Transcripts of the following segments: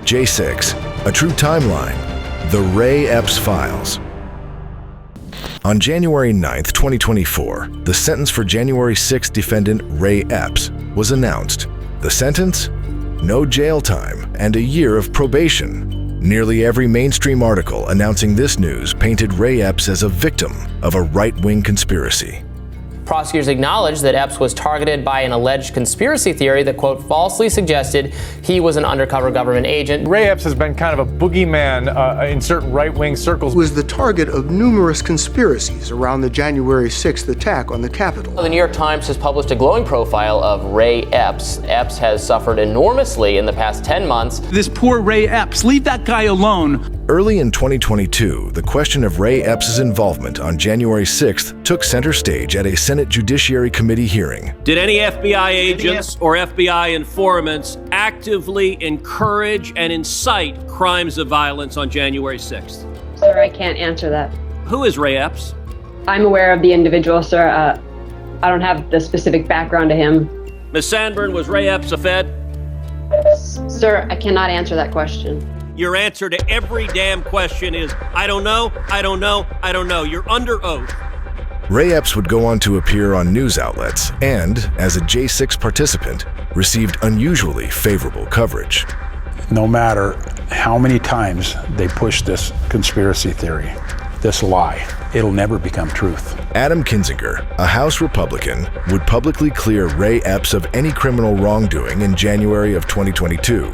J6, a true timeline, the Ray Epps files. On January 9, 2024, the sentence for January 6th defendant Ray Epps was announced. The sentence? No jail time and a year of probation. Nearly every mainstream article announcing this news painted Ray Epps as a victim of a right-wing conspiracy. Prosecutors acknowledged that Epps was targeted by an alleged conspiracy theory that, quote, falsely suggested he was an undercover government agent. Ray Epps has been kind of a boogeyman in certain right-wing circles. Was the target of numerous conspiracies around the January 6th attack on the Capitol. The New York Times has published a glowing profile of Ray Epps. Epps has suffered enormously in the past 10 months. This poor Ray Epps, leave that guy alone. Early in 2022, the question of Ray Epps' involvement on January 6th took center stage at a Senate Judiciary Committee hearing. Did any FBI agents or FBI informants actively encourage and incite crimes of violence on January 6th? Sir, I can't answer that. Who is Ray Epps? I'm aware of the individual, sir. I don't have the specific background to him. Ms. Sandburn, was Ray Epps a Fed? Sir, I cannot answer that question. Your answer to every damn question is, I don't know, I don't know, I don't know. You're under oath. Ray Epps would go on to appear on news outlets and, as a J6 participant, received unusually favorable coverage. No matter how many times they push this conspiracy theory, this lie, it'll never become truth. Adam Kinzinger, a House Republican, would publicly clear Ray Epps of any criminal wrongdoing in January of 2022.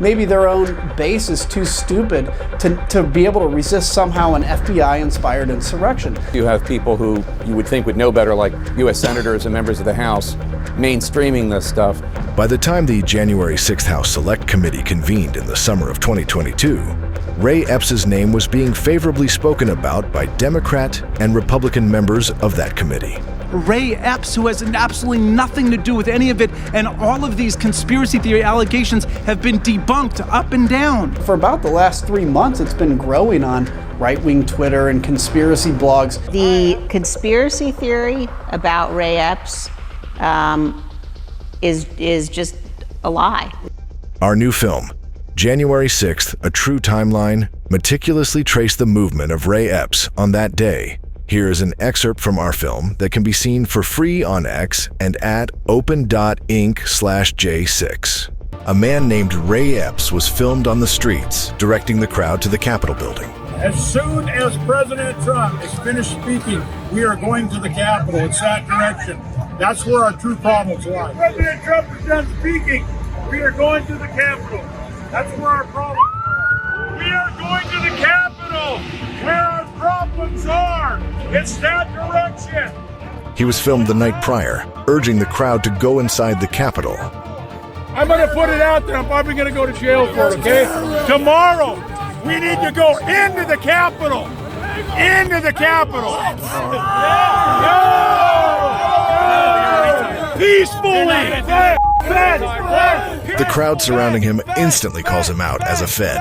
Maybe their own base is too stupid to be able to resist somehow an FBI-inspired insurrection. You have people who you would think would know better, like U.S. senators and members of the House, mainstreaming this stuff. By the time the January 6th House Select Committee convened in the summer of 2022, Ray Epps' name was being favorably spoken about by Democrat and Republican members of that committee. Ray Epps, who has absolutely nothing to do with any of it, and all of these conspiracy theory allegations have been debunked up and down. For about the last 3 months, it's been growing on right-wing Twitter and conspiracy blogs. The conspiracy theory about Ray Epps is just a lie. Our new film, January 6th, A True Timeline, meticulously traced the movement of Ray Epps on that day. Here is an excerpt from our film that can be seen for free on X and at open.ink/J6. A man named Ray Epps was filmed on the streets, directing the crowd to the Capitol building. As soon as President Trump is finished speaking, we are going to the Capitol. It's that direction. That's where our true problems lie. President Trump is done speaking. We are going to the Capitol. That's where our problems are. We are going to the Capitol, where our problems are. It's that direction. He was filmed the night prior, urging the crowd to go inside the Capitol. I'm going to put it out there. I'm probably going to go to jail for it, okay? Tomorrow, we need to go into the Capitol. Into the Capitol. Peacefully. The crowd surrounding him instantly calls him out as a Fed.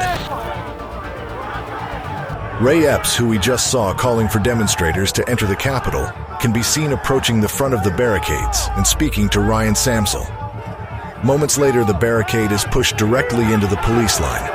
Ray Epps, who we just saw calling for demonstrators to enter the Capitol, can be seen approaching the front of the barricades and speaking to Ryan Samsel. Moments later, the barricade is pushed directly into the police line.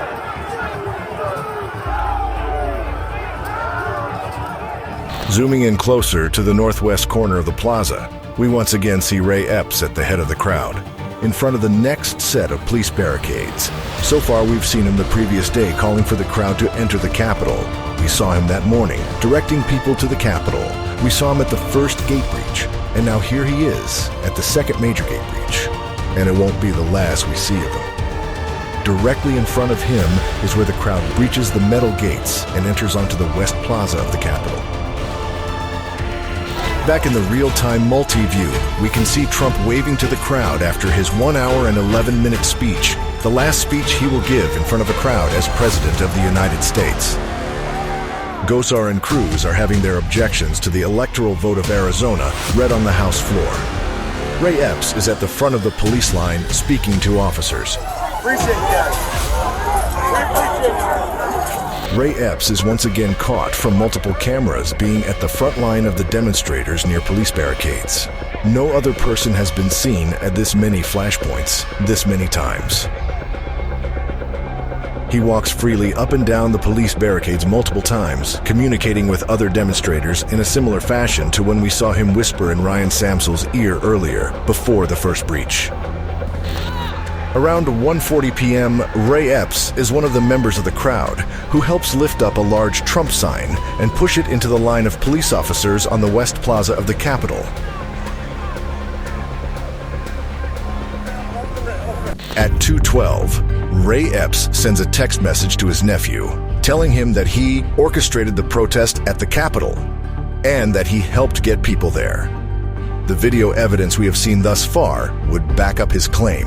Zooming in closer to the northwest corner of the plaza, we once again see Ray Epps at the head of the crowd, in front of the next set of police barricades. So far, we've seen him the previous day calling for the crowd to enter the Capitol. We saw him that morning, directing people to the Capitol. We saw him at the first gate breach, and now here he is at the second major gate breach. And it won't be the last we see of him. Directly in front of him is where the crowd breaches the metal gates and enters onto the West Plaza of the Capitol. Back in the real-time multi-view, we can see Trump waving to the crowd after his 1 hour and 11-minute speech, the last speech he will give in front of a crowd as President of the United States. Gosar and Cruz are having their objections to the electoral vote of Arizona read on the House floor. Ray Epps is at the front of the police line speaking to officers. Ray Epps is once again caught from multiple cameras being at the front line of the demonstrators near police barricades. No other person has been seen at this many flashpoints, this many times. He walks freely up and down the police barricades multiple times, communicating with other demonstrators in a similar fashion to when we saw him whisper in Ryan Samsel's ear earlier, before the first breach. Around 1:40 p.m., Ray Epps is one of the members of the crowd who helps lift up a large Trump sign and push it into the line of police officers on the West Plaza of the Capitol. At 2:12, Ray Epps sends a text message to his nephew, telling him that he orchestrated the protest at the Capitol and that he helped get people there. The video evidence we have seen thus far would back up his claim.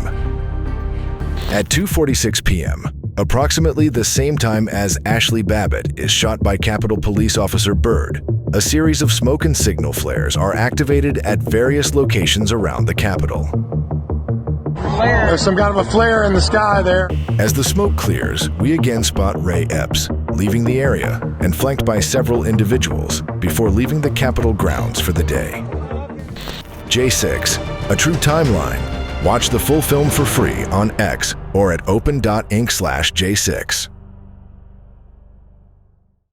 At 2:46 p.m., approximately the same time as Ashley Babbitt is shot by Capitol Police Officer Byrd, a series of smoke and signal flares are activated at various locations around the Capitol. There's some kind of a flare in the sky there. As the smoke clears, we again spot Ray Epps leaving the area and flanked by several individuals before leaving the Capitol grounds for the day. J6, a true timeline. Watch the full film for free on X or at open.ink/J6.